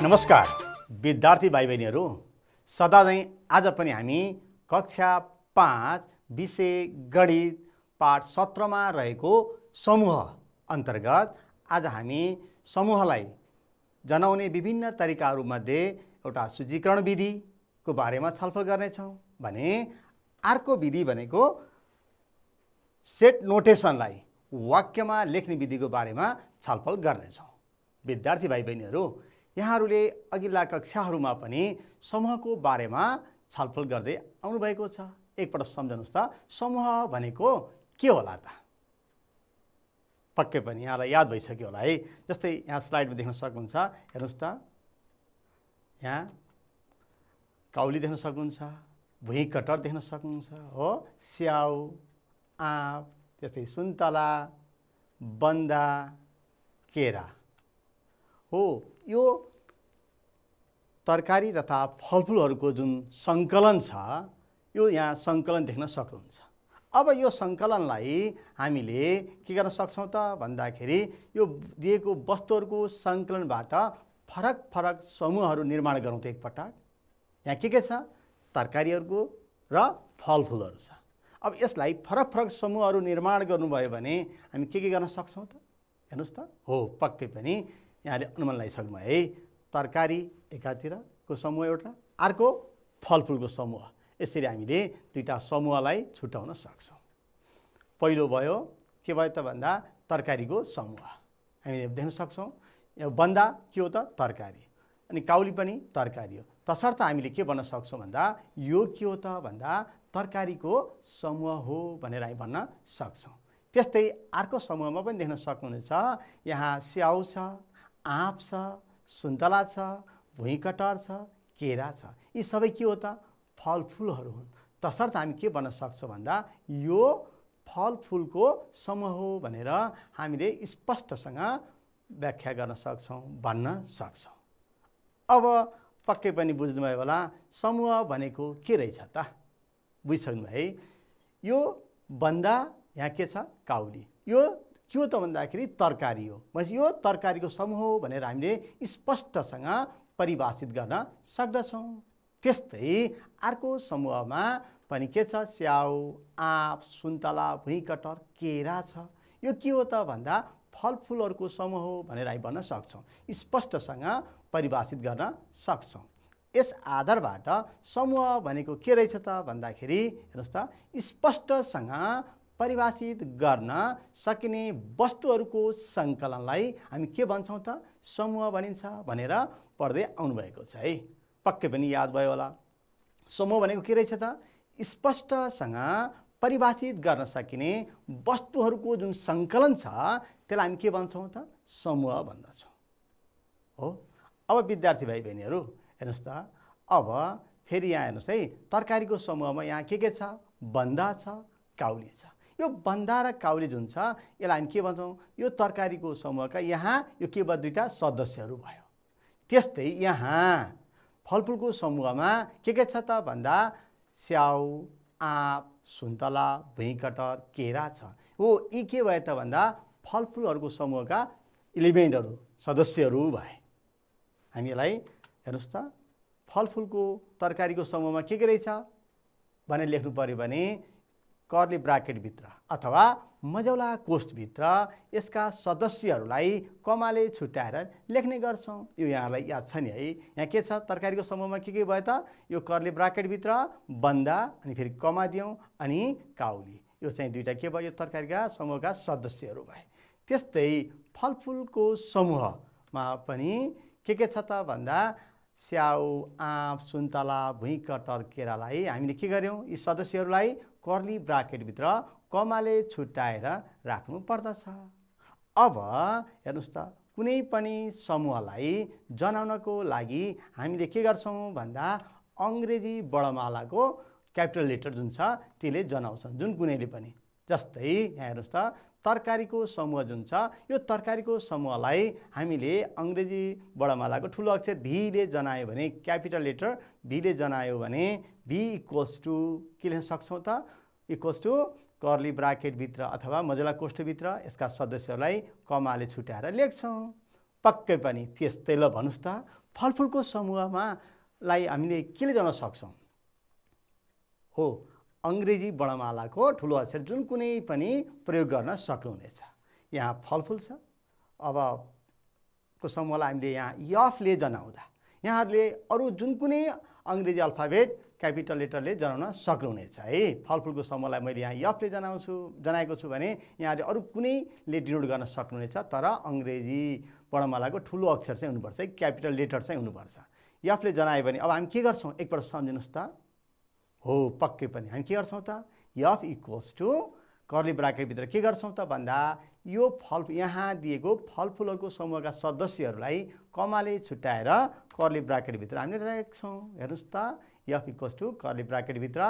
नमस्कार विद्यार्थी भाइ बहिनीहरू, सदा नै आज पनि हामी कक्षा 5 विषय गणित पाठ 17 मा रहेको समूह अन्तर्गत आज हामी समूहलाई जनाउने विभिन्न तरिकाहरू मध्ये एउटा सूचीकरण विधिको बारेमा छलफल गर्नेछौँ भने अर्को विधि भनेको सेट नोटेसनलाई वाक्यमा लेख्ने विधिको बारेमा छलफल गर्नेछौँ। विद्यार्थी भाइ बहिनीहरू, यहाँहरूले अघिल्ला कक्षाहरूमा पनि समूहको बारेमा छलफल गर्दै आउनुभएको छ। एकपल्ट सम्झनुहोस् त, समूह भनेको के होला त? पक्कै पनि यहाँलाई याद भइसक्यो होला है। जस्तै यहाँ स्लाइडमा देख्न सक्नुहुन्छ, हेर्नुहोस् त, यहाँ काउली देख्न सक्नुहुन्छ, भुइँकटर देख्न सक्नुहुन्छ, हो, स्याउ, आँप, त्यस्तै सुन्तला, बन्दा, केरा हो। यो तरकारी तथा फलफुलहरूको जुन सङ्कलन छ, यो यहाँ सङ्कलन देख्न सक्नुहुन्छ। अब यो सङ्कलनलाई हामीले के गर्न सक्छौँ त भन्दाखेरि यो दिएको वस्तुहरूको सङ्कलनबाट फरक फरक समूहहरू निर्माण गरौँ त एकपटक। यहाँ के छ? तरकारीहरूको र फलफुलहरू छ। अब यसलाई फरक फरक समूहहरू निर्माण गर्नुभयो भने हामी के गर्न सक्छौँ त? हेर्नुहोस् त, हो, पक्कै पनि यहाँले अनुमान लगाइसक्नुभयो है। तरकारी एकातिरको समूह एउटा, अर्को फलफुलको समूह। यसरी हामीले दुईटा समूहलाई छुट्याउन सक्छौँ। पहिलो भयो के भयो त भन्दा तरकारीको समूह हामीले देख्न सक्छौँ। यो बन्दा के हो त? तरकारी। अनि काउली पनि तरकारी हो। तसर्थ हामीले के भन्न सक्छौँ भन्दा यो के हो त भन्दा तरकारीको समूह हो भनेर हामी भन्न सक्छौँ। त्यस्तै अर्को समूहमा पनि देख्न सक्नुहुनेछ, यहाँ स्याउ छ, आँप छ, सुन्तला छ, भुइँकटर छ, केरा छ। यी सबै के हो त? फलफुलहरू हुन्। तसर्थ हामी के भन्न सक्छौँ भन्दा यो फलफुलको समूह हो भनेर हामीले स्पष्टसँग व्याख्या गर्न सक्छौँ, भन्न सक्छौँ। अब पक्कै पनि बुझ्नुभयो होला समूह भनेको के रहेछ त? बुझिसक्नुभयो है। यो बन्दा, यहाँ के छ? काउली। यो के हो त भन्दाखेरि तरकारी हो। भनेपछि यो तरकारीको समूह हो भनेर हामीले स्पष्टसँग परिभाषित गर्न सक्दछौँ। त्यस्तै अर्को समूहमा पनि के छ? स्याउ, आँप, सुन्तला, भुइँकटर, केरा छ। यो के हो त भन्दा फलफुलहरूको समूह हो भनेर हामी भन्न सक्छौँ, स्पष्टसँग परिभाषित गर्न सक्छौँ। यस आधारबाट समूह भनेको के रहेछ त भन्दाखेरि हेर्नुहोस् त, स्पष्टसँग परिभाषित गर्न सकिने वस्तुहरूको सङ्कलनलाई हामी के भन्छौँ त? समूह भनिन्छ भनेर पढ्दै आउनुभएको छ है। पक्कै पनि याद भयो होला। समूह भनेको के रहेछ त? स्पष्टसँग परिभाषित गर्न सकिने वस्तुहरूको जुन सङ्कलन छ त्यसलाई हामी के भन्छौँ त? समूह भन्दछौँ, हो। अब विद्यार्थी भाइ बहिनीहरू हेर्नुहोस् त, अब फेरि यहाँ हेर्नुहोस् है, तरकारीको समूहमा यहाँ के छ? बन्दा छ, काउली छ। यो बन्दा र काउली जुन छ यसलाई हामी के भन्छौँ? यो तरकारीको समूहका यहाँ यो के भयो? दुईटा सदस्यहरू भयो। त्यस्तै यहाँ फलफुलको समूहमा के छ त भन्दा स्याउ, आँप, सुन्तला, भुइँकटर, केरा छ। हो, यी के भयो त भन्दा फलफुलहरूको समूहका इलिमेन्टहरू, सदस्यहरू भए। हामी यसलाई हेर्नुहोस् त, फलफुलको तरकारीको समूहमा के रहेछ भनेर लेख्नु पर्यो भने कर्ली ब्राकेटभित्र अथवा मझौला कोष्ठभित्र यसका सदस्यहरूलाई कमाले छुट्याएर लेख्ने गर्छौँ। यो यहाँलाई याद छ नि है। यहाँ के छ? तरकारीको समूहमा के भयो त? यो कर्ली ब्राकेटभित्र बन्दा, अनि फेरि कमा दियौँ, अनि काउली। यो चाहिँ दुईटा के भयो? यो तरकारीका समूहका सदस्यहरू भए। त्यस्तै फलफुलको समूहमा पनि के छ त भन्दा स्याउ, आँप, सुन्तला, भुइँकटर, केरालाई हामीले के गर्यौँ? यी सदस्यहरूलाई कर्ली ब्राकेटभित्र कमाले छुट्याएर राख्नु पर्दछ। अब हेर्नुहोस् त, कुनै पनि समूहलाई जनाउनको लागि हामीले के गर्छौँ भन्दा अङ्ग्रेजी वर्णमालाको क्यापिटल लेटर जुन छ त्यसले जनाउँछन्, जुन कुनैले पनि। जस्तै यहाँ हेर्नुहोस् त, तरकारीको समूह जुन छ, यो तरकारीको समूहलाई हामीले अङ्ग्रेजी वर्णमालाको ठुलो अक्षर भीले जनायो भने, क्यापिटल लेटर भीले जनायो भने भी इक्वल्स टु के लेख्न सक्छौँ त? इक्वल्स टु कर्ली ब्राकेटभित्र अथवा मझौला कोष्ठभित्र यसका सदस्यहरूलाई कमाले छुट्याएर लेख्छौँ। पक्कै पनि त्यस्तै ल भन्नुहोस् त, फलफुलको समूहमा लाई हामीले केले जान्न सक्छौँ हो अङ्ग्रेजी वर्णमालाको ठुलो अक्षर जुन कुनै पनि प्रयोग गर्न सक्नुहुनेछ। यहाँ फलफुल छ, अब को समूहलाई हामीले यहाँ यफले जनाउँदा यहाँहरूले अरू जुन कुनै अङ्ग्रेजी अल्फाबेट क्यापिटल लेटरले जनाउन सक्नुहुनेछ है। फलफुलको समूहलाई मैले यहाँ यफले जनाएको छु भने यहाँले अरू कुनैले डिनोट गर्न सक्नुहुनेछ, तर अङ्ग्रेजी वर्णमालाको ठुलो अक्षर चाहिँ हुनुपर्छ, क्यापिटल लेटर चाहिँ हुनुपर्छ। यफले जनायो भने अब हामी के गर्छौँ एकपल्ट सम्झिनुहोस् त। हो पक्कै पनि हामी के गर्छौँ त, यफ इक्वल्स टु कर्ली ब्राकेटभित्र के गर्छौँ त भन्दा यो यहाँ दिएको फलफुलहरूको समूहका सदस्यहरूलाई कमाले छुट्याएर कर्ली ब्राकेटभित्र हामीले राख्छौँ। हेर्नुहोस् त, यफ इक्वल्स टु कर्ली ब्राकेटभित्र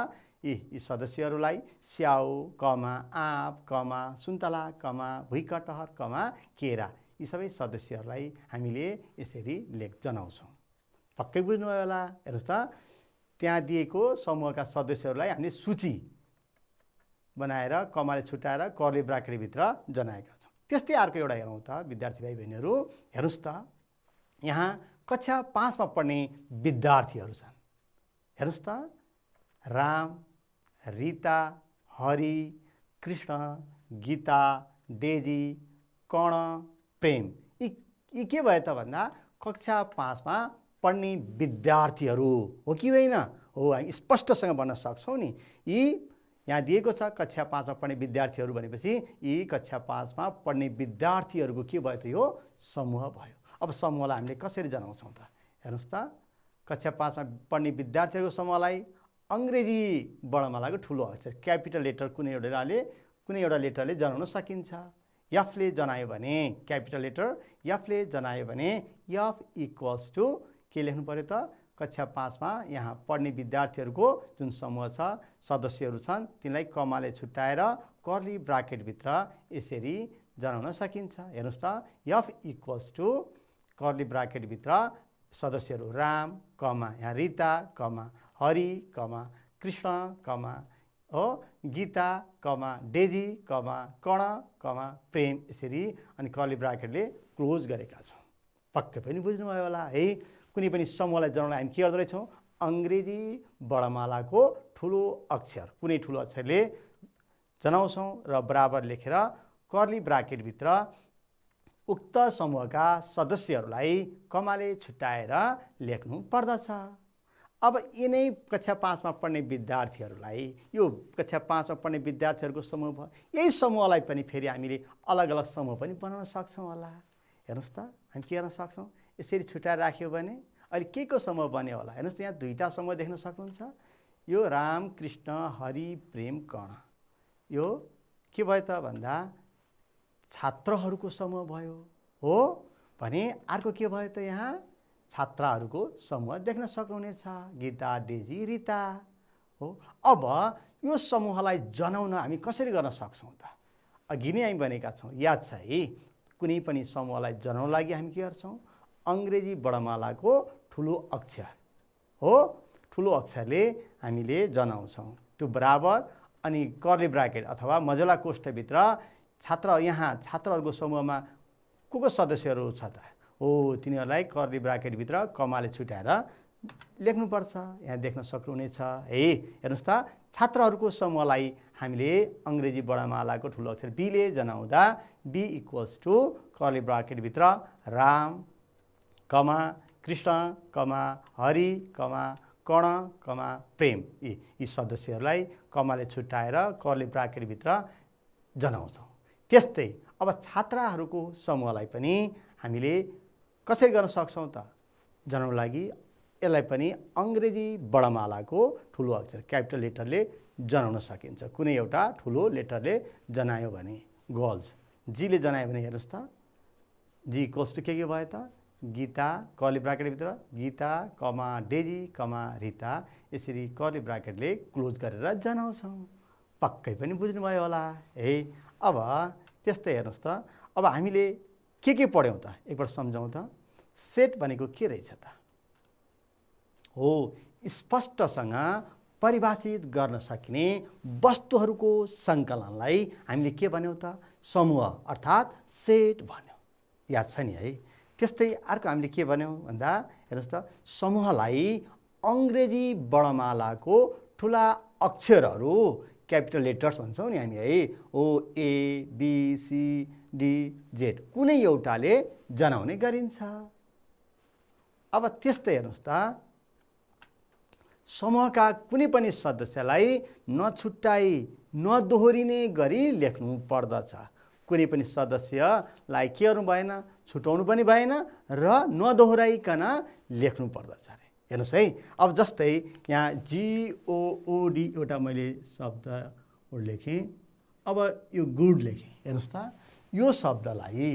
यी सदस्यहरूलाई स्याउ कमा आँप कमा सुन्तला कमा भुइँकटहर कमा केरा यी सबै सदस्यहरूलाई हामीले यसरी जनाउँछौँ। पक्कै बुझ्नुभयो होला। हेर्नुहोस् त, त्यहाँ दिएको समूहका सदस्यहरूलाई हामीले सूची बनाएर कमाले छुट्याएर कर्ली ब्राकेटभित्र जनाएका छौँ। त्यस्तै अर्को एउटा हेरौँ त विद्यार्थी भाइ बहिनीहरू, हेर्नुहोस् त यहाँ कक्षा 5 मा पढ्ने विद्यार्थीहरू छन्। हेर्नुहोस् त, राम, रीता, हरि, कृष्ण, गीता, डेजी, कर्ण, प्रेम यी के भयो त भन्दा कक्षा 5 मा पढ्ने विद्यार्थीहरू हो कि होइन? हो, हामी स्पष्टसँग भन्न सक्छौँ नि। यी यहाँ दिएको छ कक्षा 5 मा पढ्ने विद्यार्थीहरू भनेपछि यी कक्षा 5 मा पढ्ने विद्यार्थीहरूको के भयो त यो समूह भयो। अब समूहलाई हामीले कसरी जनाउँछौँ त? हेर्नुहोस् त, कक्षा 5 मा पढ्ने विद्यार्थीहरूको समूहलाई अङ्ग्रेजी वर्णमालाको ठुलो अक्षर क्यापिटल लेटर कुनै एउटा लेटरले जनाउन सकिन्छ। यफले जनायो भने क्यापिटल लेटर यफले जनायो भने यफ इक्वल्स टु के लेख्नु पर्यो त, कक्षा 5 मा यहाँ पढ्ने विद्यार्थीहरूको जुन समूह छ सदस्यहरू छन् तिनलाई कमाले छुट्याएर कर्ली ब्राकेटभित्र यसरी जनाउन सकिन्छ। हेर्नुहोस् त, यफ इक्वल्स टु कर्ली ब्राकेटभित्र सदस्यहरू राम कमा यहाँ रीता कमा हरि कमा कृष्ण कमा हो गीता कमा डेजी कमा कर्ण कमा प्रेम यसरी अनि कर्ली ब्राकेटले क्लोज गरेका छौँ। पक्कै पनि बुझ्नुभयो होला है। कुनै पनि समूहलाई जनाउन हामी के गर्दो रहेछौँ, अङ्ग्रेजी वर्णमालाको ठुलो अक्षर कुनै ठुलो अक्षरले जनाउँछौँ र बराबर लेखेर कर्ली ब्राकेटभित्र उक्त समूहका सदस्यहरूलाई कमाले छुट्याएर लेख्नु पर्दछ। अब यिनै कक्षा 5 मा पढ्ने विद्यार्थीहरूलाई यो कक्षा 5 मा पढ्ने विद्यार्थीहरूको समूह भयो। यही समूहलाई पनि फेरि हामीले अलग अलग समूह पनि बनाउन सक्छौँ होला। हेर्नुहोस् त, हामी के गर्न सक्छौँ, यसरी छुट्याएर राख्यो भने अहिले के को समूह बन्यो होला? हेर्नुहोस् त, यहाँ दुईवटा समूह देख्न सक्नुहुन्छ। यो राम कृष्ण हरि प्रेम कर्ण यो के भयो त भन्दा छात्रहरूको समूह भयो हो भने अर्को के भयो त यहाँ छात्राहरूको समूह देख्न सक्नुहुनेछ, गीता डेजी रीता हो। अब यो समूहलाई जनाउन हामी कसरी गर्न सक्छौँ त? अघि नै हामी भनेका छौँ, याद छ है, कुनै पनि समूहलाई जनाउन लागि हामी के गर्छौँ, अङ्ग्रेजी वर्णमालाको ठुलो अक्षर हो ठुलो अक्षरले हामीले जनाउँछौँ। त्यो बराबर अनि कर्ली ब्राकेट अथवा मजला कोष्ठभित्र यहाँ छात्रहरूको समूहमा को सदस्यहरू छ त हो तिनीहरूलाई कर्ली ब्राकेटभित्र कमाले छुट्याएर लेख्नुपर्छ। यहाँ देख्न सक्नुहुनेछ है। हेर्नुहोस् त, छात्रहरूको समूहलाई हामीले अङ्ग्रेजी वर्णमालाको ठुलो अक्षर बीले जनाउँदा बी इक्वल्स टु कर्ली ब्राकेटभित्र Ram comma Krishna comma Hari comma Karna comma Prem यी सदस्यहरूलाई कमाले छुट्याएर कर्ली ब्राकेटभित्र जनाउँछौँ। त्यस्तै अब छात्राहरूको समूहलाई पनि हामीले कसरी गर्न सक्छौँ त जनाउन लागि? यसलाई पनि अङ्ग्रेजी वर्णमालाको ठुलो अक्षर क्यापिटल लेटरले जनाउन सकिन्छ। कुनै एउटा ठुलो लेटरले जनायो भने गर्ल्स जीले जनायो भने हेर्नुहोस् त, जी इक्वल्स टु के भयो त गीता कर्ली ब्राकेटभित्र गीता कमा डेजी कमा रीता यसरी कर्ली ब्राकेटले क्लोज गरेर जनाउँछौँ। पक्कै पनि बुझ्नुभयो होला है। अब त्यस्तै हेर्नुहोस् त, अब हामीले के पढ्यौँ त एकपल्ट सम्झौँ त। सेट भनेको के रहेछ त? हो स्पष्टसँग परिभाषित गर्न सकिने वस्तुहरूको सङ्कलनलाई हामीले के भन्यौँ त? समूह अर्थात् सेट भन्यौँ। याद छ नि है। त्यस्तै अर्को हामीले के भन्यौँ भन्दा हेर्नुहोस् त समूहलाई अङ्ग्रेजी वर्णमालाको ठुला अक्षरहरू क्यापिटल लेटर्स भन्छौँ नि हामी है, ओ A B C D Z कुनै एउटाले जनाउने गरिन्छ। अब त्यस्तै हेर्नुहोस् त समूहका कुनै पनि सदस्यलाई नछुट्टाई नदोहोरिने गरी लेख्नु पर्दछ। कुनै पनि सदस्यलाई के गर्नु भएन, छुटाउनु पनि भएन र नदोहोऱ्याइकन लेख्नु पर्दछ अरे। हेर्नुहोस् है, अब जस्तै यहाँ GOOD एउटा मैले शब्द लेखेँ, अब यो गुड लेखेँ। हेर्नुहोस् त यो शब्दलाई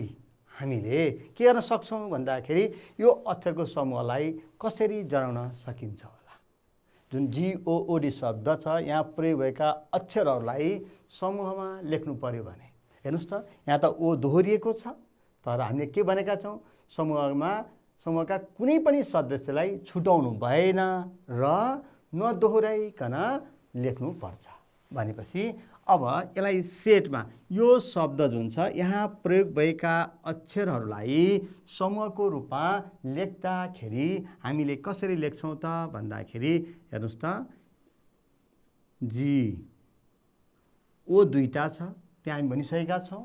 हामीले के गर्न सक्छौँ भन्दाखेरि यो अक्षरको समूहलाई कसरी जनाउन सकिन्छ होला। जुन GOOD शब्द छ यहाँ प्रयोग भएका अक्षरहरूलाई समूहमा लेख्नु पर्यो भने हेर्नुहोस् त यहाँ त ओ दोहोरिएको छ, तर हामीले के भनेका छौँ समूहका कुनै पनि सदस्यलाई छुटाउनु भएन र नदोहोऱ्याइकन लेख्नुपर्छ भनेपछि अब यसलाई सेटमा यो शब्द जुन छ यहाँ प्रयोग भएका अक्षरहरूलाई समूहको रूपमा लेख्दाखेरि हामीले कसरी लेख्छौँ त भन्दाखेरि हेर्नुहोस् त ओ दुईटा छ त्यहाँ हामी भनिसकेका छौँ,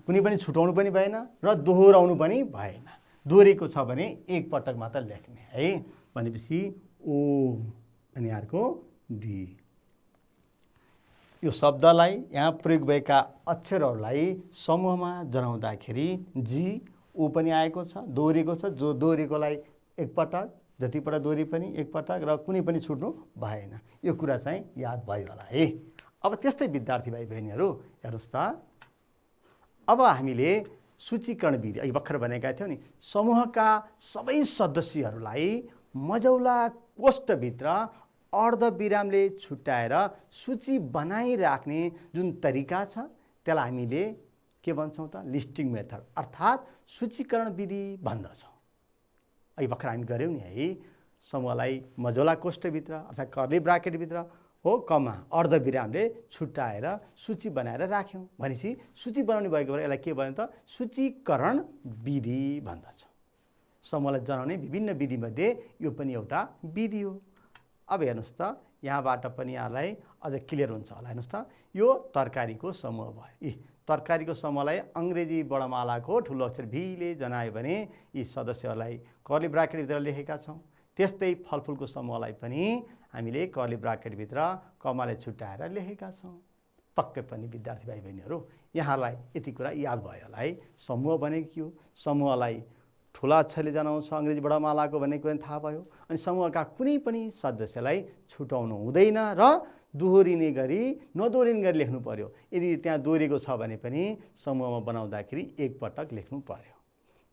कुनै पनि छुटाउनु पनि भएन र दोहोऱ्याउनु पनि भएन। दोहोरेको छ भने एक पटक मात्र लेख्ने है भनेपछि ओ अनि अर्को डी। यो शब्दलाई यहाँ प्रयोग भएका अक्षरहरूलाई समूहमा जनाउँदाखेरि ओ पनि आएको छ, दोहोरेको छ, जो दोहोरेकोलाई एकपटक, जतिपटक दोहोरे पनि एकपटक र कुनै पनि छुट्नु भएन। यो कुरा चाहिँ याद भयो होला है। अब त्यस्तै विद्यार्थी भाइ बहिनीहरू हेर्नुहोस् त अब हामीले सूचीकरण विधि अघि भर्खर भनेका थियौँ नि, समूहका सबै सदस्यहरूलाई मजौला कोष्ठभित्र अर्धविरामले छुट्याएर सूची बनाइराख्ने जुन तरिका छ त्यसलाई हामीले के भन्छौँ त लिस्टिङ मेथड अर्थात् सूचीकरण विधि भन्दछौँ। अघि भर्खर हामी गऱ्यौँ नि है, समूहलाई मजौला कोष्ठभित्र अर्थात् कर्ली ब्राकेटभित्र हो कमा अर्धविरामले छुट्याएर सूची बनाएर राख्यौँ भनेपछि सूची बनाउने भएको भएर यसलाई के भन्यो त सूचीकरण विधि भन्दछौँ। समूहलाई जनाउने विभिन्न विधिमध्ये यो पनि एउटा विधि हो। अब हेर्नुहोस् त यहाँबाट पनि यहाँलाई अझ क्लियर हुन्छ होला। हेर्नुहोस् त यो तरकारीको समूह भयो। यी तरकारीको समूहलाई अङ्ग्रेजी वर्णमालाको ठुलो अक्षर भीले जनायो भने यी सदस्यहरूलाई कर्ली ब्राकेटभित्र लेखेका छौँ। त्यस्तै फलफुलको समूहलाई पनि हामीले कर्ली ब्राकेटभित्र कमाले छुट्याएर लेखेका छौँ। पक्कै पनि विद्यार्थी भाइ बहिनीहरू यहाँलाई यति कुरा याद भयो होला है। समूह भनेको के हो, समूहलाई ठुला अक्षरले जनाउँछ अङ्ग्रेजी वर्णमालाको भन्ने कुरा थाहा भयो। अनि समूहका कुनै पनि सदस्यलाई छुटाउनु हुँदैन र दोहोरिने गरी नदोहोरिने गरी लेख्नु पर्यो। यदि त्यहाँ दोहोरेको छ भने पनि समूहमा बनाउँदाखेरि एकपटक लेख्नु पर्यो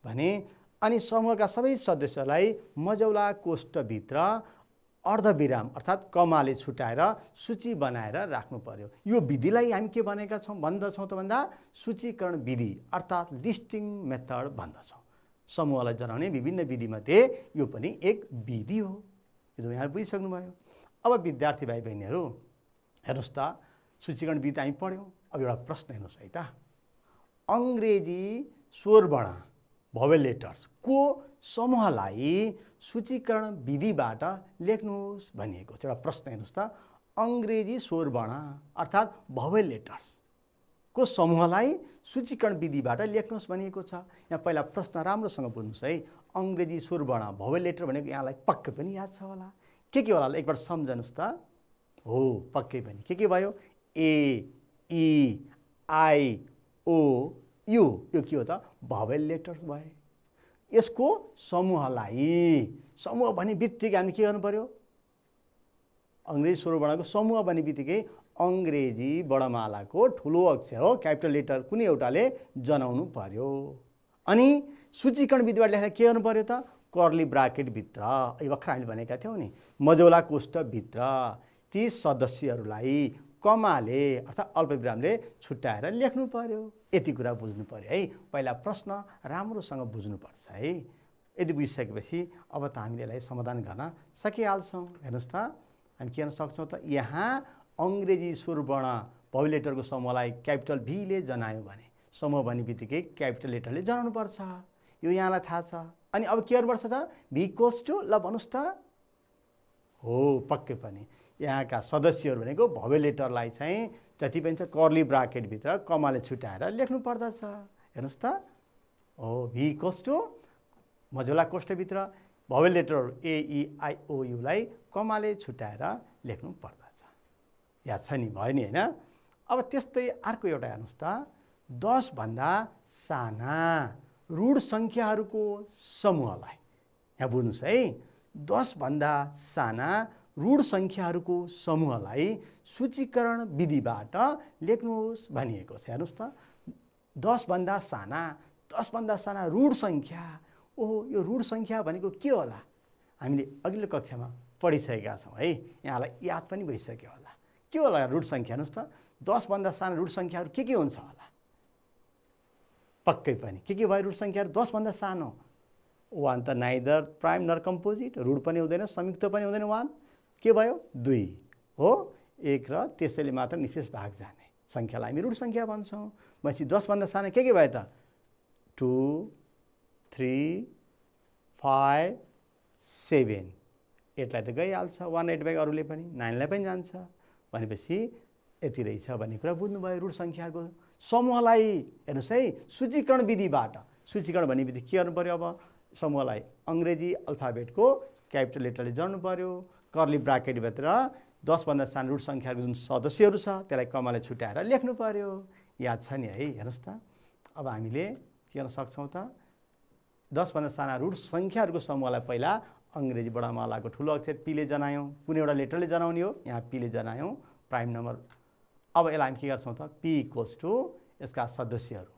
भने अनि समूहका सबै सदस्यलाई मजौला कोष्ठभित्र अर्धविराम अर्थात् कमाले छुट्याएर सूची बनाएर राख्नु पर्यो। यो विधिलाई हामी के भनेका छौँ भन्दछौँ त भन्दा सूचीकरण विधि अर्थात् लिस्टिङ मेथड भन्दछौँ। समूहलाई जनाउने विभिन्न विधिमध्ये यो पनि एक विधि हो। यो यहाँ बुझिसक्नुभयो। अब विद्यार्थी भाइ बहिनीहरू हेर्नुहोस् त सूचीकरण विधि हामी पढ्यौँ। अब एउटा प्रश्न हेर्नुहोस् है त, अङ्ग्रेजी स्वरवर्ण भोवेल लेटर्सको समूहलाई सूचीकरण विधिबाट लेख्नुहोस् भनिएको छ। एउटा प्रश्न हेर्नुहोस् त, अङ्ग्रेजी स्वरवर्ण अर्थात् भोवेल लेटर्सको समूहलाई सूचीकरण विधिबाट लेख्नुहोस् भनिएको छ। यहाँ पहिला प्रश्न राम्रोसँग बुझ्नुहोस् है। अङ्ग्रेजी स्वरवर्ण भोवेल लेटर भनेको यहाँलाई पक्कै पनि याद छ होला। के होला एकपल्ट सम्झनुहोस् त। हो पक्कै पनि के भयो, ए ई आई ओ यू, यो के हो त भोवेल लेटर्स भयो। यसको समूह भन्ने बित्तिकै हामी के गर्नु पर्यो, अङ्ग्रेजी स्वरवर्णको समूह भन्ने बित्तिकै अङ्ग्रेजी वर्णमालाको ठुलो अक्षर हो क्यापिटल लेटर कुनै एउटाले जनाउनु पर्यो। अनि सूचीकरण विधिबाट लेख्दा के गर्नु पर्यो त, कर्ली ब्राकेटभित्र यो भर्खर हामीले भनेका थियौँ नि मजौला कोष्ठभित्र ती सदस्यहरूलाई कमाले अर्थात् अल्पविरामले छुट्याएर लेख्नु पर्यो। यति कुरा बुझ्नु पर्यो है। पहिला प्रश्न राम्रोसँग बुझ्नुपर्छ है। यदि बुझिसकेपछि अब त हामीले यसलाई समाधान गर्न सकिहाल्छौँ। हेर्नुहोस् त हामी के गर्न सक्छौँ त, यहाँ अङ्ग्रेजी स्वरवर्ण भोवेल लेटरको समूहलाई क्यापिटल भीले जनायो भने समूह भन्ने बित्तिकै क्यापिटल लेटरले जनाउनुपर्छ। यो यहाँलाई थाहा छ। अनि अब के गर्नुपर्छ त? भी इक्वल्स टु, ल भन्नुहोस् त। हो, पक्कै पनि यहाँका सदस्यहरू भनेको भवेल लेटरलाई चाहिँ जति पनि छ कर्ली ब्राकेटभित्र कमाले छुट्याएर लेख्नु पर्दछ। हेर्नुहोस् त, हो, भी इक्वल्स टु मझौला कोष्ठभित्र भवेल लेटरहरू AEIOUलाई कमाले छुट्याएर लेख्नु पर्दछ। याद छ नि? भयो नि होइन? अब त्यस्तै अर्को एउटा हेर्नुहोस् त, 10 भन्दा साना ऋण सङ्ख्याहरूको समूहलाई, यहाँ बुझ्नुहोस् है, 10 भन्दा साना ऋण सङ्ख्याहरूको समूहलाई सूचीकरण विधिबाट लेख्नुहोस् भनिएको छ। हेर्नुहोस् त, 10 भन्दा साना ऋण सङ्ख्या। ओहो, यो ऋण सङ्ख्या भनेको के होला? हामीले अघिल्लो कक्षामा पढिसकेका छौँ है, यहाँलाई याद पनि भइसक्यो होला। के होला ऋण सङ्ख्या? हेर्नुहोस् त, 10 भन्दा साना ऋण सङ्ख्याहरू के हुन्छ होला? पक्कै पनि के भयो ऋण सङ्ख्याहरू 10 भन्दा सानो? 1 त नाइदर प्राइम नर कम्पोजिट, ऋण पनि हुँदैन संयुक्त पनि हुँदैन। 1 के भयो? 2 हो, 1 र त्यसैले मात्र निशेष भाग जाने सङ्ख्यालाई हामी ऋण सङ्ख्या भन्छौँ। भनेपछि 10 भन्दा सानो के भयो त? 2, 3, 5, 7। 8लाई त गइहाल्छ, 1 8 बाई अरूले पनि 9लाई पनि जान्छ। भनेपछि यति रहेछ भन्ने कुरा बुझ्नुभयो ऋण सङ्ख्याको समूहलाई। हेर्नुहोस् है, सूचीकरण विधिबाट, सूचीकरण भन्ने बित्तिकै के गर्नु पर्यो? अब समूहलाई अङ्ग्रेजी अल्फाबेटको क्यापिटल लेटरले जोड्नु पर्यो। कर्ली ब्राकेटभित्र 10 भन्दा सानो ऋण सङ्ख्याहरूको जुन सदस्यहरू छ त्यसलाई कमाले छुट्याएर लेख्नु पर्यो। याद छ नि है? हेर्नुहोस् त, अब हामीले के गर्न सक्छौँ त? 10 भन्दा साना ऋण सङ्ख्याहरूको समूहलाई पहिला अङ्ग्रेजी बडामालाको ठुलो अक्षर पीले जनायौँ। कुनै एउटा लेटरले जनाउने हो, यहाँ पीले जनायौँ, प्राइम नम्बर। अब यसलाई हामी के गर्छौँ त? पी इक्वल्स टु यसका सदस्यहरू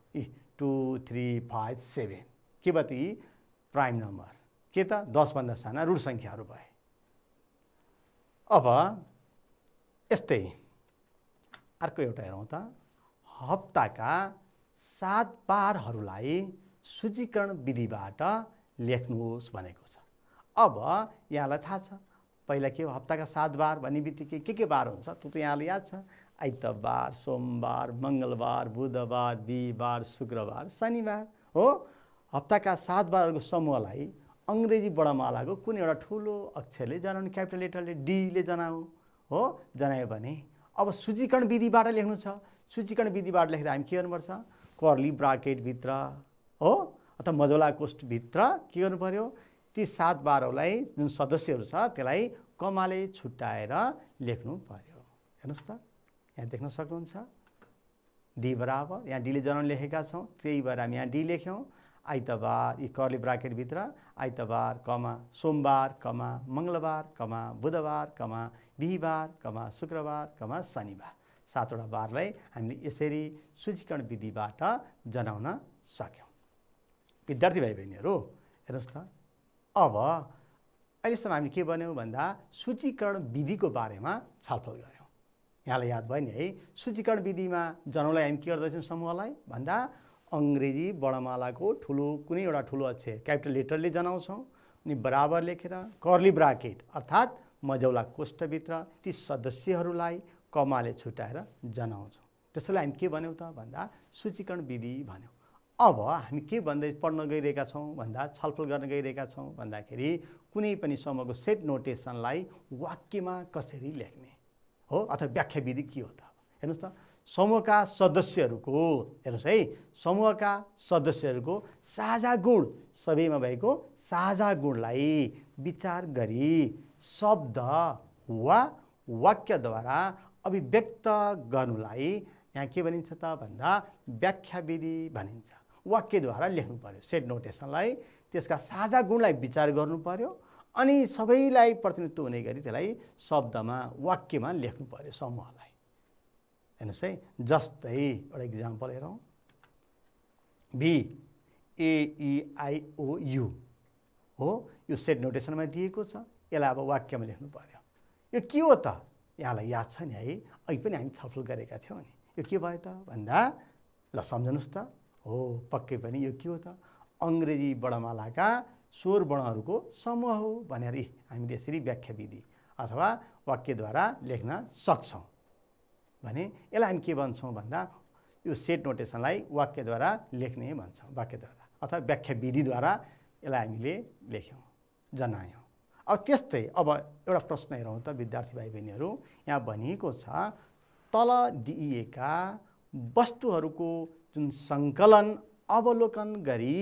2, 3, 5, 7 के भयो त? यी प्राइम नम्बर के त? 10 भन्दा साना ऋण सङ्ख्याहरू भए। अब यस्तै अर्को एउटा हेरौँ त, हप्ताका 7 बारहरूलाई सूचीकरण विधिबाट लेख्नुहोस् भनेको छ। अब यहाँलाई थाहा छ पहिला के हो? हप्ताका 7 बार भन्ने बित्तिकै के बार हुन्छ? त्यो त यहाँलाई याद छ, आइतबार, सोमबार, मङ्गलबार, बुधबार, बिहिबार, शुक्रबार, शनिबार हो। हप्ताका 7 बारहरूको समूहलाई अङ्ग्रेजी बडामालाको कुनै एउटा ठुलो अक्षरले जनाउने, क्यापिटल लेटरले डीले जनाऊ हो। जनायो भने अब सूचीकरण विधिबाट लेख्नु छ। सूचीकरण विधिबाट लेख्दा हामी के गर्नुपर्छ? कर्ली ब्राकेटभित्र हो अथवा मझौला कोष्ठभित्र के गर्नु पर्यो? ती 7 बारहरूलाई जुन सदस्यहरू छ त्यसलाई कमाले छुट्याएर लेख्नु पर्यो। हेर्नुहोस् त, यहाँ देख्न सक्नुहुन्छ डी बराबर, यहाँ डीले जनाउने लेखेका छौँ, त्यही भएर हामी यहाँ डी लेख्यौँ। आइतबार, यी कर्ली ब्राकेटभित्र आइतबार, कमा सोमबार, कमा मङ्गलबार, कमा बुधबार, कमा बिहिबार, कमा शुक्रबार, कमा शनिबार, 7वटा बारलाई हामीले यसरी सूचीकरण विधिबाट जनाउन सक्यौँ। विद्यार्थी भाइ बहिनीहरू हेर्नुहोस् त, अब अहिलेसम्म हामीले के भन्यौँ भन्दा सूचीकरण विधिको बारेमा छलफल गऱ्यौँ। यहाँलाई याद भयो नि है? सूचीकरण विधिमा जनाउनलाई हामी के गर्दैछौँ समूहलाई भन्दा अङ्ग्रेजी बडामालाको कुनै एउटा ठुलो अक्षर क्यापिटल लेटरले जनाउँछौँ अनि बराबर लेखेर कर्ली ब्राकेट अर्थात् मझौला कोष्ठभित्र ती सदस्यहरूलाई कमाले छुट्याएर जनाउँछौँ। त्यसैलाई हामी के भन्यौँ त भन्दा सूचीकरण विधि भन्यौँ। अब हामी के भन्दै पढ्न गइरहेका छौँ भन्दा छलफल गर्न गइरहेका छौँ भन्दाखेरि कुनै पनि समूहको सेट नोटेसनलाई वाक्यमा कसरी लेख्ने हो अथवा व्याख्या विधि के हो त? हेर्नुहोस् त, समूहका सदस्यहरूको, हेर्नुहोस् है, समूहका सदस्यहरूको साझा गुण, सबैमा भएको साझा गुणलाई विचार गरी शब्द वा वाक्यद्वारा अभिव्यक्त गर्नुलाई यहाँ के भनिन्छ त भन्दा व्याख्या विधि भनिन्छ। वाक्यद्वारा लेख्नु पर्यो सेट नोटेसनलाई, त्यसका साझा गुणलाई विचार गर्नु पर्यो अनि सबैलाई प्रतिनिधित्व हुने गरी त्यसलाई शब्दमा वाक्यमा लेख्नु पर्यो समूहलाई। हेर्नुहोस् है, जस्तै एउटा इक्जाम्पल हेरौँ, BAEIOU हो, यो सेट नोटेसनमा दिएको छ, यसलाई अब वाक्यमा लेख्नु पर्यो। यो के हो त? यहाँलाई याद छ नि है? अघि पनि हामी छलफल गरेका थियौँ नि। यो के भयो त भन्दा ल सम्झनुहोस् त, हो पक्कै पनि यो के हो त? अङ्ग्रेजी वर्णमालाका स्वर वर्णहरूको समूह हो भनेर हामीले यसरी व्याख्या विधि अथवा वाक्यद्वारा लेख्न सक्छौँ भने यसलाई हामी के भन्छौँ भन्दा यो सेट नोटेसनलाई वाक्यद्वारा लेख्ने भन्छौँ। वाक्यद्वारा अथवा व्याख्या विधिद्वारा यसलाई हामीले लेख्यौँ, जनायौँ। अब त्यस्तै अब एउटा प्रश्न हेरौँ त विद्यार्थी भाइ बहिनीहरू। यहाँ भनिएको छ तल दिइएका वस्तुहरूको जुन सङ्कलन अवलोकन गरी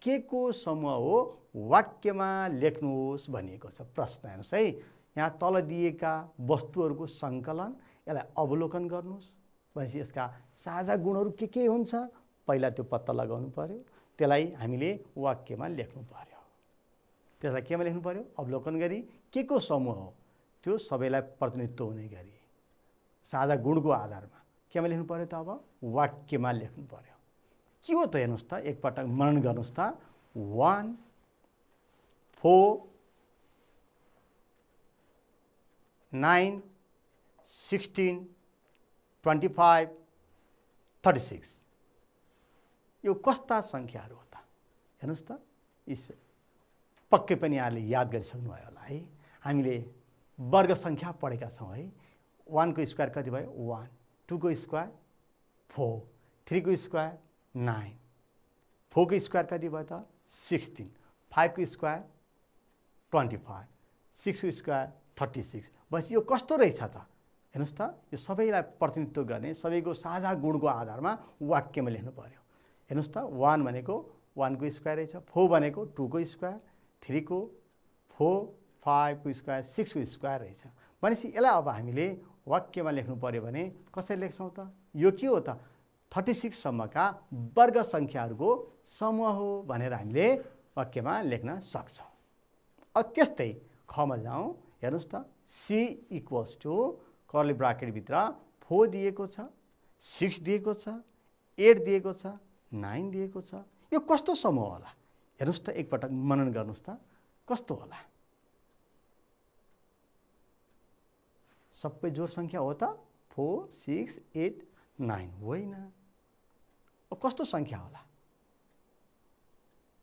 के को समूह हो वाक्यमा लेख्नुहोस् भनिएको छ। प्रश्न हेर्नुहोस् है, यहाँ तल दिएका वस्तुहरूको सङ्कलन, यसलाई अवलोकन गर्नुहोस् भनेपछि यसका साझा गुणहरू के हुन्छ पहिला त्यो पत्ता लगाउनु पर्यो, त्यसलाई हामीले वाक्यमा लेख्नु पर्यो। त्यसलाई केमा लेख्नु पर्यो? अवलोकन गरी के को समूह हो त्यो सबैलाई प्रतिनिधित्व हुने गरी साझा गुणको आधारमा केमा लेख्नु पर्यो त? अब वाक्यमा लेख्नु पर्यो। के हो त हेर्नुहोस् त, एकपटक मनन गर्नुहोस् त। 1 4 9 16 25 36 यो कस्ता सङ्ख्याहरू हो त? हेर्नुहोस् त, यी पक्कै पनि यहाँले याद गरिसक्नुभयो होला है। हामीले वर्ग सङ्ख्या पढेका छौँ है। 1 को स्क्वायर कति भयो? 1, 2 को स्क्वायर 4, 3 को स्क्वायर 9, 4 को स्क्वायर कति भयो त? 16, 5 को स्क्वायर 25, 6 को स्क्वायर 36। बस यो कस्तो रहेछ त? हेर्नुहोस् त, यो सबैलाई प्रतिनिधित्व गर्ने सबैको साझा गुणको आधारमा वाक्यमा लेख्नु पर्यो। हेर्नुहोस् त, 1 भनेको 1 को स्क्वायर रहेछ, 4 भनेको 2 को स्क्वायर, 3 को 4, 5 को स्क्वायर, 6 को स्क्वायर रहेछ। भनेपछि यसलाई अब हामीले वाक्यमा लेख्नु पर्यो भने कसरी लेख्छौँ त? यो के हो त? 36 सम्मका वर्ग सङ्ख्याहरूको समूह हो भनेर हामीले वाक्यमा लेख्न सक्छौँ। अब त्यस्तै खमा जाउँ। हेर्नुहोस् त, C = कर्ली ब्राकेटभित्र 4 दिएको छ, 6 दिएको छ, 8 दिएको छ, 9 दिएको छ। यो कस्तो समूह होला? हेर्नुहोस् त, एकपटक मनन गर्नुहोस् त, कस्तो होला? सबै जोड सङ्ख्या हो त? 4 6 8 9 होइन। कस्तो सङ्ख्या होला?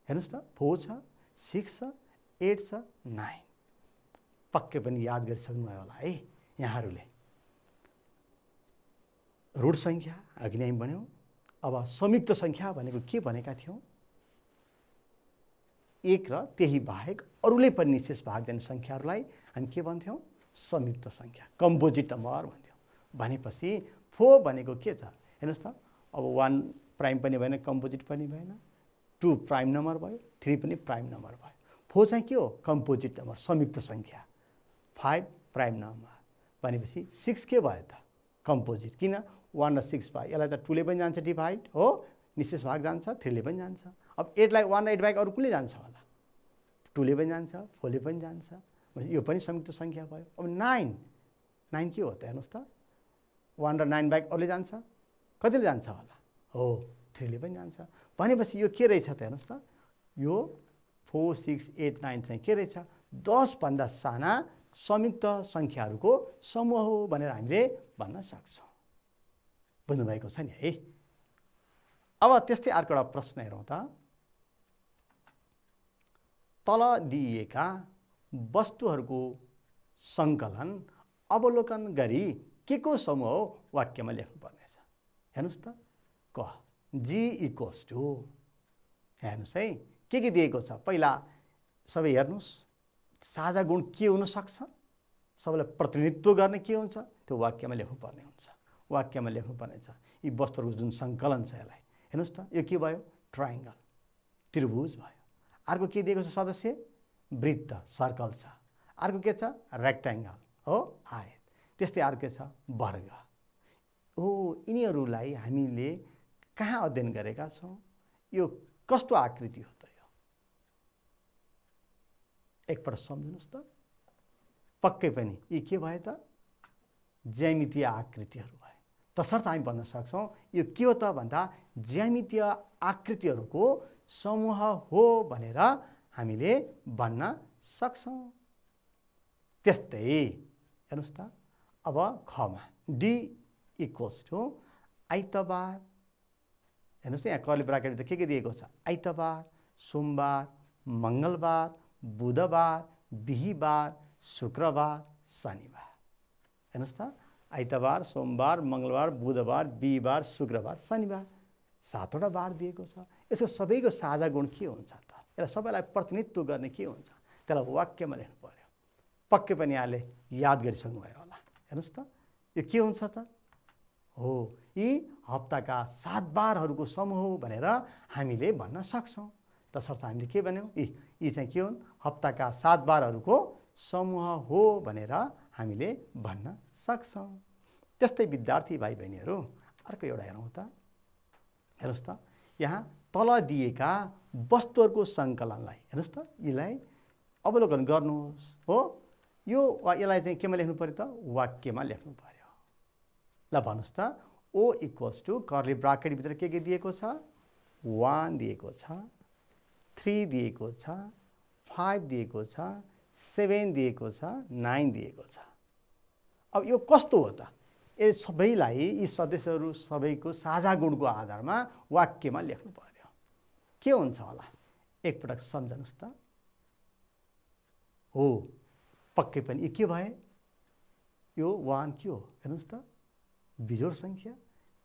हेर्नुहोस् त, 4 छ, 6 छ, 8 छ, 9। पक्कै पनि याद गरिसक्नुभयो होला है यहाँहरूले। ऋण सङ्ख्या अघि नै हामी भन्यौँ। अब संयुक्त सङ्ख्या भनेको के भनेका थियौँ? 1 र त्यही बाहेक अरूले पनि निशेष भाग दिने सङ्ख्याहरूलाई हामी के भन्थ्यौँ? संयुक्त सङ्ख्या, कम्पोजिट नम्बर भन्थ्यौँ। भनेपछि 4 भनेको के छ? हेर्नुहोस् त, अब 1 प्राइम पनि भएन, कम्पोजिट पनि भएन, 2 प्राइम नम्बर भयो, 3 पनि प्राइम नम्बर भयो। 4 चाहिँ के हो? कम्पोजिट नम्बर, संयुक्त सङ्ख्या। 5 प्राइम नम्बर भनेपछि 6 के भयो त? कम्पोजिट। किन? 1 र 6 भयो, यसलाई त 2 ले पनि जान्छ डिभाइड हो, निशेष भाग जान्छ, 3 ले पनि जान्छ। अब 8 लाई 1 र 8 बाहेक अरू कुनले जान्छ होला? 2 ले पनि जान्छ, 4 ले पनि जान्छ। यो पनि संयुक्त सङ्ख्या भयो। अब 9 के हो त? हेर्नुहोस् त, 1 र 9 बाहेक अरूले जान्छ, कतिले जान्छ होला? हो, 3 ले पनि जान्छ। भनेपछि यो के रहेछ त? हेर्नुहोस् त, यो 4 6 8 9 चाहिँ के रहेछ? 10 भन्दा साना संयुक्त सङ्ख्याहरूको समूह हो भनेर हामीले भन्न सक्छौँ। बुझ्नुभएको छ नि है? अब त्यस्तै अर्को एउटा प्रश्न हेरौँ त। तल दिइएका वस्तुहरूको सङ्कलन अवलोकन गरी के को समूह हो वाक्यमा लेख्नुपर्नेछ। हेर्नुहोस् त, क G = हेर्नुहोस् है के दिएको छ? पहिला सबै हेर्नुहोस्, साझा गुण के हुनसक्छ, सबैलाई प्रतिनिधित्व गर्ने के हुन्छ त्यो वाक्यमा लेख्नुपर्ने हुन्छ। वाक्यमा लेख्नुपर्ने छ यी वस्तुहरूको जुन सङ्कलन छ यसलाई। हेर्नुहोस् त, यो के भयो? ट्रायङ्गल, त्रिभुज भयो। अर्को के दिएको छ? सदस्य वृत्त, सर्कल छ। अर्को के छ? रेक्ट्याङ्गल हो, आयत। त्यस्तै अर्को के छ? वर्ग हो। यिनीहरूलाई हामीले कहाँ अध्ययन गरेका छौँ? यो कस्तो आकृति हो त? यो एकपल्ट सम्झिनुहोस् त। पक्कै पनि यी के भयो त? ज्यामितीय आकृतिहरू भयो। तसर्थ हामी भन्न सक्छौँ यो के हो त भन्दा ज्यामितीय आकृतिहरूको समूह हो भनेर हामीले भन्न सक्छौँ। त्यस्तै हेर्नुहोस् त, अब खमा D = आइतबार। हेर्नुहोस् त, यहाँ कर्ली ब्राकेटभित्र के दिएको छ? आइतबार, सोमबार, मङ्गलबार, बुधबार, बिहीबार, शुक्रबार, शनिबार। हेर्नुहोस् त, आइतबार, सोमबार, मङ्गलबार, बुधबार, बिहीबार, शुक्रबार, शनिबार। 7वटा बार दिएको छ। यसको सबैको साझा गुण के हुन्छ त? यसलाई सबैलाई प्रतिनिधित्व गर्ने के हुन्छ? त्यसलाई वाक्यमा लेख्नु पर्यो। पक्कै पनि यहाँले याद गरिसक्नुभयो होला। हेर्नुहोस् त, यो के हुन्छ त? हो, यी हप्ताका 7 बारहरूको समूह भनेर हामीले भन्न सक्छौँ। तसर्थ हामीले के भन्यौँ? यी चाहिँ के हुन्? हप्ताका 7 बारहरूको समूह हो भनेर हामीले भन्न सक्छौँ। त्यस्तै विद्यार्थी भाइ बहिनीहरू, अर्को एउटा हेरौँ त। हेर्नुहोस् त, यहाँ तल दिएका वस्तुहरूको सङ्कलनलाई हेर्नुहोस् त, यसलाई अवलोकन गर्नुहोस्। हो, यसलाई चाहिँ केमा लेख्नु पर्यो त? वाक्यमा लेख्नु पर्यो। ल भन्नुहोस् त, O = कर्ली ब्राकेटभित्र के दिएको छ? 1 दिएको छ, 3 दिएको छ, 5 दिएको छ, 7 दिएको छ, 9 दिएको छ। अब यो कस्तो हो त? यी सबैलाई, यी सदस्यहरू सबैको साझा गुणको आधारमा वाक्यमा लेख्नु पर्यो। के हुन्छ होला? एकपटक सम्झनुहोस् त। हो, पक्कै पनि यो के भए? यो 1 के हो? हेर्नुहोस् त, बिजोड सङ्ख्या।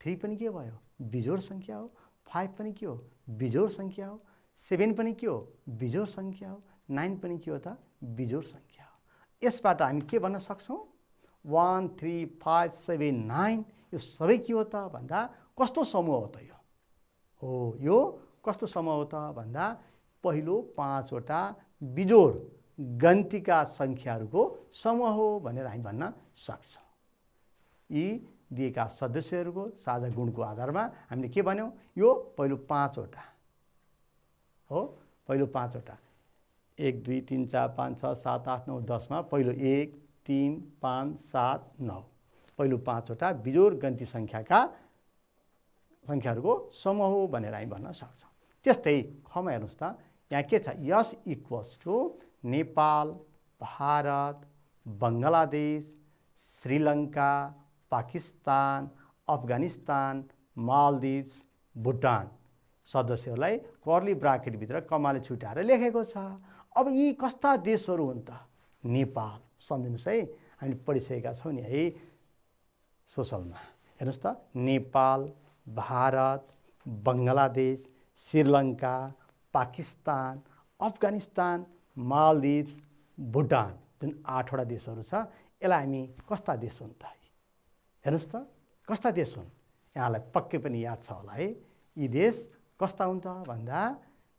3 पनि के भयो? बिजोड सङ्ख्या हो। 5 पनि के हो? बिजोड सङ्ख्या हो। 7 पनि के हो? बिजोड सङ्ख्या हो। 9 पनि के हो त? बिजोड सङ्ख्या हो। यसबाट हामी के भन्न सक्छौँ? 1, 3, 5, 7, 9 यो सबै के हो त भन्दा कस्तो समूह हो त यो? हो, यो कस्तो समूह हो त भन्दा पहिलो 5 वटा बिजोड गन्तीका सङ्ख्याहरूको समूह हो भनेर हामी भन्न सक्छौँ। यी दिएका सदस्यहरूको साझा गुणको आधारमा हामीले के भन्यौँ? यो पहिलो 5 वटा हो, पहिलो 5 वटा 1, 2, 3, 4, 5, 6, 7, 8, 9, 10 मा पहिलो 1, 3, 5, 7, 9 पहिलो 5 वटा बिजोड गन्ती सङ्ख्याहरूको समूह हो भनेर हामी भन्न सक्छौँ। त्यस्तै खमा हेर्नुहोस् त, यहाँ के छ? S = नेपाल, भारत, बङ्गलादेश, श्रीलङ्का, पाकिस्तान, अफगानिस्तान, मालदिभ्स, भुटान सदस्यहरूलाई कर्ली ब्राकेटभित्र कमाले छुट्याएर लेखेको छ। अब यी कस्ता देशहरू हुन् त? नेपाल, सम्झिनुहोस् है, हामीले पढिसकेका छौँ नि है सोसलमा। हेर्नुहोस् त, नेपाल, भारत, बङ्गलादेश, श्रीलङ्का, पाकिस्तान, अफगानिस्तान, मालदिभ्स, भुटान जुन 8 वटा देशहरू छ, यसलाई हामी कस्ता देश हुन् त? हेर्नुहोस् त, कस्ता देश हुन्? यहाँलाई पक्कै पनि याद छ होला है। यी देश कस्ता हुन् त भन्दा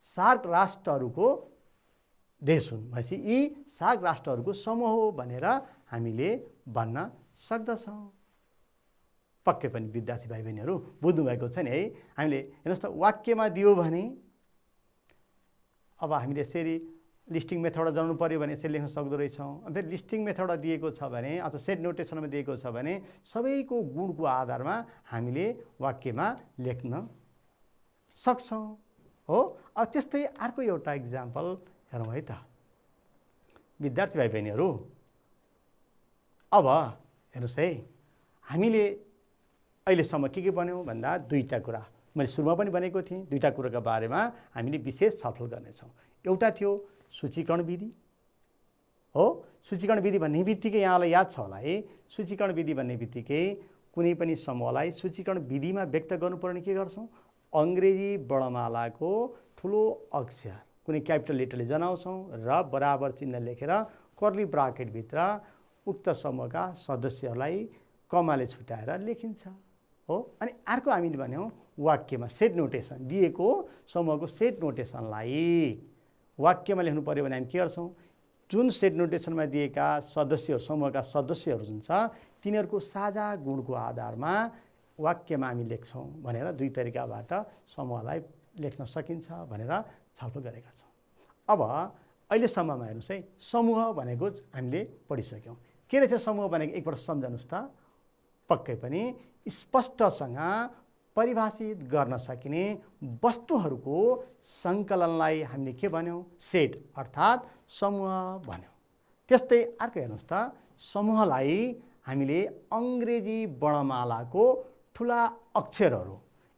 सार्क राष्ट्रहरूको देश हुन्। भनेपछि यी सार्क राष्ट्रहरूको समूह हो भनेर हामीले भन्न सक्दछौँ। पक्कै पनि विद्यार्थी भाइ बहिनीहरू बुझ्नुभएको छ नि है। हामीले हेर्नुहोस् त, वाक्यमा दियो भने अब हामीले यसरी लिस्टिङ मेथडमा जानु पर्यो भने यसरी लेख्न सक्दो रहेछौँ। फेरि लिस्टिङ मेथडमा दिएको छ भने अथवा सेट नोटेसनमा दिएको छ भने सबैको गुणको आधारमा हामीले वाक्यमा लेख्न सक्छौँ। हो, अब त्यस्तै अर्को एउटा इक्जाम्पल हेरौँ है त विद्यार्थी भाइ बहिनीहरू। अब हेर्नुहोस् है, हामीले अहिलेसम्म के भन्यौँ भन्दा 2टा कुरा मैले सुरुमा पनि भनेको थिएँ। 2टा कुराका बारेमा हामीले विशेष छलफल गर्नेछौँ। एउटा थियो सूचीकरण विधि। हो, सूचीकरण विधि भन्ने बित्तिकै यहाँलाई याद छ होला है, सूचीकरण विधि भन्ने बित्तिकै कुनै पनि समूहलाई सूचीकरण विधिमा व्यक्त गर्नुपर्ने के गर्छौँ? अङ्ग्रेजी वर्णमालाको ठुलो अक्षर कुनै क्यापिटल लेटरले जनाउँछौँ र बराबर चिन्ह लेखेर कर्ली ब्राकेटभित्र उक्त समूहका सदस्यहरूलाई कमाले छुट्याएर लेखिन्छ। हो, अनि अर्को हामीले भन्यौँ वाक्यमा सेट नोटेसन दिएको समूहको सेट नोटेसनलाई वाक्यमा लेख्नु पर्यो भने हामी के गर्छौँ? जुन सेट नोटेसनमा दिएका सदस्यहरू, समूहका सदस्यहरू जुन छ, तिनीहरूको साझा गुणको आधारमा वाक्यमा हामी लेख्छौँ भनेर 2 तरिकाबाट समूहलाई लेख्न सकिन्छ भनेर छलफल गरेका छौँ। अब अहिलेसम्ममा हेर्नुहोस् है, समूह भनेको हामीले पढिसक्यौँ। के रहेछ समूह भनेको? एकपल्ट सम्झनुहोस् त। पक्कै पनि स्पष्टसँग परिभाषित गर्न सकिने वस्तुहरूको सङ्कलनलाई हामीले के भन्यौँ? सेट अर्थात् समूह भन्यौँ। त्यस्तै अर्को हेर्नुहोस् त, समूहलाई हामीले अङ्ग्रेजी वर्णमालाको ठुला अक्षरहरू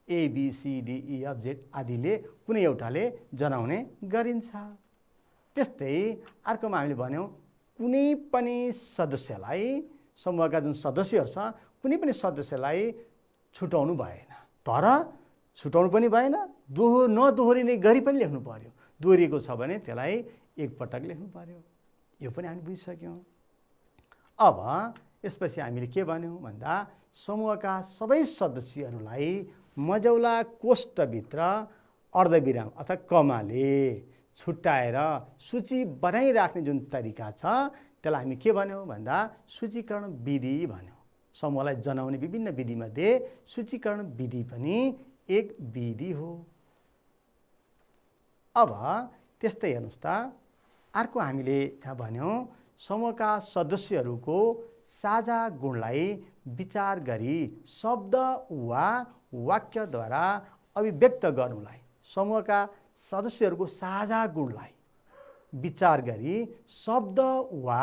ABCDEFZ आदिले कुनै एउटाले जनाउने गरिन्छ। त्यस्तै अर्कोमा हामीले भन्यौँ कुनै पनि सदस्यलाई, समूहका जुन सदस्यहरू छ कुनै पनि सदस्यलाई छुटाउनु भएन, तर छुटाउनु पनि भएन नदोहोरिने गरी पनि लेख्नु पर्यो। दोहोरिएको छ भने त्यसलाई एकपटक लेख्नु पर्यो। यो पनि हामी बुझिसक्यौँ। अब यसपछि हामीले के भन्यौँ भन्दा समूहका सबै सदस्यहरूलाई मजौला कोष्ठभित्र अर्धविराम अथवा कमाले छुट्याएर सूची बनाइराख्ने जुन तरिका छ त्यसलाई हामी के भन्यौँ भन्दा सूचीकरण विधि भन्यौँ। समूहलाई जनाउने विभिन्न विधिमध्ये सूचीकरण विधि पनि एक विधि हो। अब त्यस्तै हेर्नुहोस् त, अर्को हामीले यहाँ भन्यौँ समूहका सदस्यहरूको साझा गुणलाई विचार गरी शब्द वा वाक्यद्वारा अभिव्यक्त गर्नुलाई, समूहका सदस्यहरूको साझा गुणलाई विचार गरी शब्द वा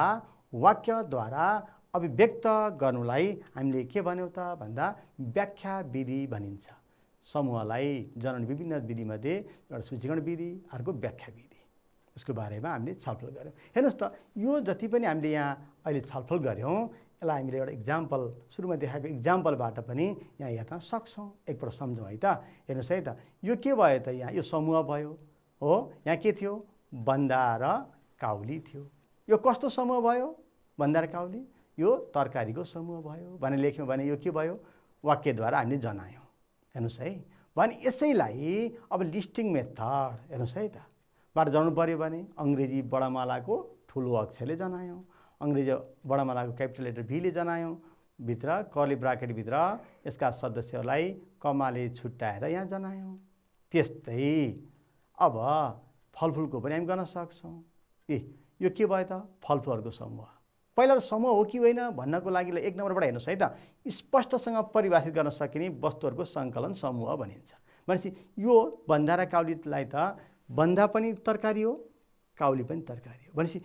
वाक्यद्वारा अभिव्यक्त गर्नुलाई हामीले के भन्यौँ त भन्दा व्याख्या विधि भनिन्छ। समूहलाई जनाउने विभिन्न विधिमध्ये एउटा सूचीकरण विधि, अर्को व्याख्या विधि, यसको बारेमा हामीले छलफल गऱ्यौँ। हेर्नुहोस् त, यो जति पनि हामीले यहाँ अहिले छलफल गऱ्यौँ यसलाई हामीले एउटा इक्जाम्पल, सुरुमा देखाएको इक्जाम्पलबाट पनि यहाँ हेर्न सक्छौँ। एकपल्ट सम्झौँ है त। हेर्नुहोस् है त, यो के भयो त, यहाँ यो समूह भयो हो। यहाँ के थियो, बन्दा र काउली थियो। यो कस्तो समूह भयो, बन्दा र काउली? यो तरकारीको समूह भयो भने लेख्यौँ भने यो के भयो, वाक्यद्वारा हामीले जनायौँ। हेर्नुहोस् है, भने यसैलाई अब लिस्टिङ मेथड हेर्नुहोस् है त बाट जानु पर्यो भने अङ्ग्रेजी बडामालाको ठुलो अक्षरले जनायौँ, अङ्ग्रेजी बडामालाको क्यापिटल लेटर भीले जनायौँ, भित्र कर्ली ब्राकेटभित्र यसका सदस्यहरूलाई कमाले छुट्याएर यहाँ जनायौँ। त्यस्तै अब फलफुलको पनि हामी गर्न सक्छौँ। यो के भयो त, फलफुलहरूको समूह। पहिला त समूह हो कि होइन भन्नको लागि एक नम्बरबाट हेर्नुहोस् है त, स्पष्टसँग परिभाषित गर्न सकिने वस्तुहरूको सङ्कलन समूह भनिन्छ। भनेपछि यो बन्दा र काउलीलाई त बन्दा पनि तरकारी हो, काउली पनि तरकारी हो। भनेपछि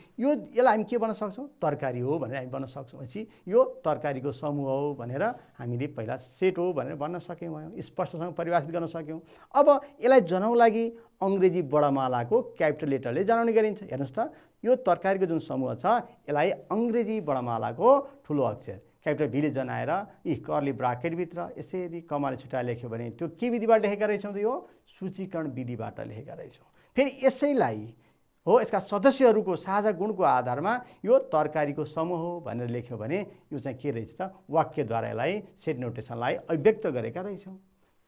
यसलाई हामी के भन्न सक्छौँ, तरकारी हो भनेर हामी भन्न सक्छौँ। भनेपछि यो तरकारीको समूह हो भनेर हामीले पहिला सेट हो भनेर भन्न सक्यौँ, स्पष्टसँग परिभाषित गर्न सक्यौँ। अब यसलाई जनाउन लागि अङ्ग्रेजी बडामालाको क्यापिटल लेटरले जनाउने गरिन्छ। हेर्नुहोस् त, यो तरकारीको जुन समूह छ यसलाई अङ्ग्रेजी बडामालाको ठुलो अक्षर क्यापिटल भीले जनाएर कर्ली ब्राकेटभित्र यसरी कमाले छुट्याएर लेख्यो भने त्यो के विधिबाट लेखेका रहेछौँ त, यो सूचीकरण विधिबाट लेखेका रहेछौँ। फेरि यसैलाई हो यसका सदस्यहरूको साझा गुणको आधारमा यो तरकारीको समूह हो भनेर लेख्यो भने यो चाहिँ के रहेछ त, वाक्यद्वारा यसलाई सेट नोटेसनलाई अभिव्यक्त गरेका रहेछौँ।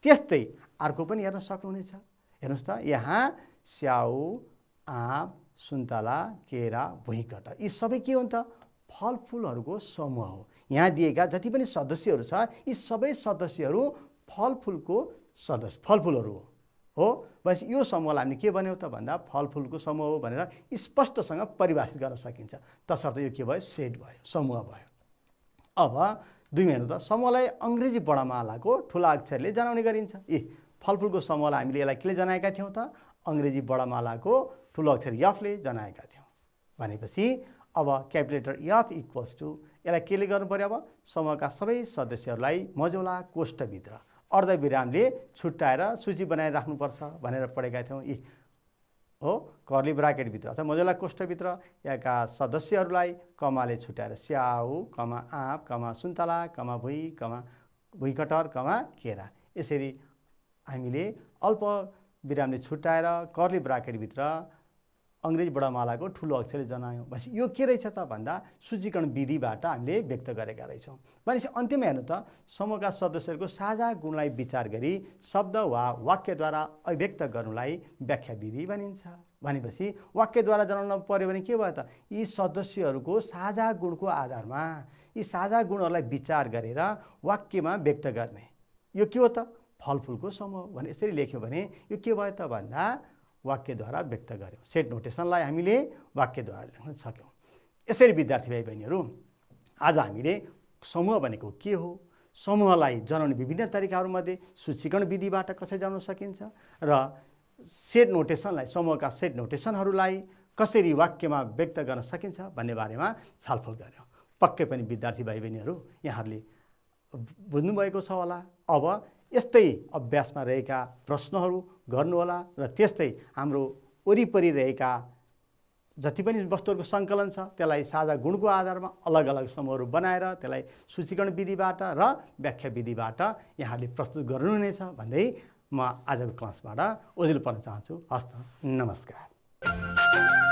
त्यस्तै अर्को पनि हेर्न सक्नुहुनेछ। हेर्नुहोस् त, यहाँ स्याउ, आँप, सुन्तला, केरा, भुइँकटहर यी सबै के हुन् त, फलफुलहरूको समूह हो। यहाँ दिएका जति पनि सदस्यहरू छ यी सबै सदस्यहरू फलफुलहरू हो। बस यो समूहलाई हामीले के भन्यौँ त भन्दा फलफुलको समूह हो भनेर स्पष्टसँग परिभाषित गर्न सकिन्छ। तसर्थ यो के भयो, सेट भयो, समूह भयो। अब दुईमा हेर्नु त, समूहलाई अङ्ग्रेजी बडामालाको ठुला अक्षरले जनाउने गरिन्छ। फलफुलको समूहलाई हामीले यसलाई केले जनाएका थियौँ त, अङ्ग्रेजी बडामालाको ठुलो अक्षर यफले जनाएका थियौँ। भनेपछि अब capital letter F equals to यसलाई केले गर्नु पर्यो, अब समूहका सबै सदस्यहरूलाई मजौला कोष्ठभित्र अर्धविरामले छुट्याएर सूची बनाएर राख्नुपर्छ भनेर पढेका थियौँ। हो कर्ली ब्राकेटभित्र अथवा मजौला कोष्ठभित्र यहाँका सदस्यहरूलाई कमाले छुट्याएर स्याउ, कमा आँप, कमा सुन्तला, कमा भुइँकटहर, कमा केरा यसरी हामीले अल्प विरामले छुट्याएर कर्ली ब्राकेटभित्र अङ्ग्रेजी बडामालाको ठुलो अक्षरले जनायौँ। भनेपछि यो के रहेछ त भन्दा सूचीकरण विधिबाट हामीले व्यक्त गरेका रहेछौँ। भनेपछि अन्त्यमा हेर्नु त, समूहका सदस्यहरूको साझा गुणलाई विचार गरी शब्द वा वाक्यद्वारा अभिव्यक्त गर्नुलाई व्याख्या विधि भनिन्छ। भनेपछि वाक्यद्वारा जनाउन पर्यो भने के भयो त, यी सदस्यहरूको साझा गुणको आधारमा यी साझा गुणहरूलाई विचार गरेर वाक्यमा व्यक्त गर्ने, यो के हो त, फलफुलको समूह भने यसरी लेख्यो भने यो के भयो त भन्दा वाक्यद्वारा व्यक्त गर्यौँ। सेट नोटेसनलाई हामीले वाक्यद्वारा लेख्न सक्यौँ। यसरी विद्यार्थी भाइ बहिनीहरू, आज हामीले समूह भनेको के हो, समूहलाई जनाउने विभिन्न तरिकाहरूमध्ये सूचीकरण विधिबाट कसरी जनाउन सकिन्छ र सेट नोटेसनलाई, समूहका सेट नोटेसनहरूलाई कसरी वाक्यमा व्यक्त गर्न सकिन्छ भन्ने बारेमा छलफल गऱ्यौँ। पक्कै पनि विद्यार्थी भाइ बहिनीहरू यहाँहरूले बुझ्नुभएको छ होला। अब यस्तै अभ्यासमा रहेका प्रश्नहरू गर्नुहोला र त्यस्तै हाम्रो वरिपरि रहेका जति पनि वस्तुहरूको सङ्कलन छ त्यसलाई साझा गुणको आधारमा अलग अलग समूहहरू बनाएर त्यसलाई सूचीकरण विधिबाट र व्याख्या विधिबाट यहाँहरूले प्रस्तुत गर्नुहुनेछ भन्दै म आजको क्लासबाट ओझेल पर्न चाहन्छु। हस्त नमस्कार।